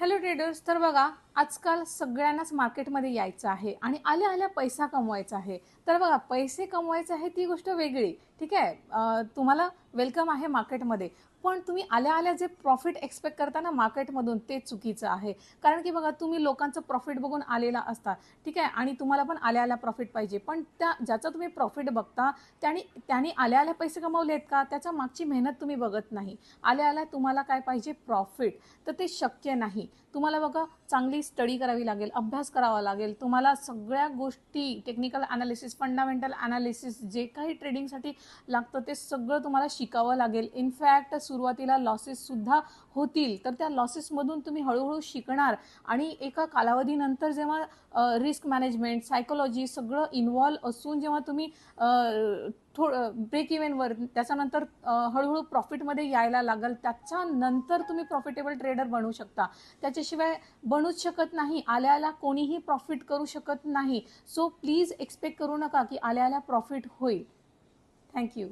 Hello traders. तर बघा, आजकाल सगळ्यांनाच मार्केटमध्ये यायचं आहे आणि आल्या आल्या पैसा कमवायचा आहे. तर बघा, पैसे कमवायचे आहे ती गोष्ट वेगळी, ठीक आहे. तुम्हाला वेलकम आहे मार्केटमध्ये. पण तुम्ही आल्या आल्या जे प्रॉफिट एक्सपेक्ट करता ना मार्केटमधून, ते चुकीचं आहे. कारण की बघा, तुम्ही लोकांचं प्रॉफिट बघून आलेला असता, ठीक आहे, आणि तुम्हाला पण आल्या आल्या प्रॉफिट पाहिजे. पण ज्याचा तुम्ही प्रॉफिट बघता त्याने त्याने आल्या आल्या पैसे कमवलेत का, त्याच्या मागची मेहनत तुम्ही बघत नाही. आल्या आल्या तुम्हाला काय पाहिजे? प्रॉफिट. तर ते शक्य नाही. तुम्हाला बघा, चांगली स्टडी करावी लागेल, अभ्यास करावा लागेल. तुम्हाला सगळ्या गोष्टी, टेक्निकल ॲनालिसिस, फंडामेंटल ॲनालिसिस, जे काही ट्रेडिंगसाठी लागतं ते सगळं तुम्हाला शिकावं लागेल. इनफॅक्ट सुरुवातीला लॉसेससुद्धा होतील, तर त्या लॉसेसमधून तुम्ही हळूहळू शिकणार आणि एका कालावधीनंतर जेव्हा रिस्क मॅनेजमेंट, सायकोलॉजी सगळं इन्व्हॉल्व असून जेव्हा तुम्ही ब्रेक इव्हनवर, त्याच्यानंतर हळूहळू प्रॉफिटमध्ये यायला लागल, त्याच्यानंतर तुम्ही प्रॉफिटेबल ट्रेडर बनू शकता. त्याच्याशिवाय बनूच शकत नाही. आल्याला कोणीही प्रॉफिट करू शकत नाही. सो प्लीज एक्सपेक्ट करू नका की आल्याला प्रॉफिट होईल. थँक्यू.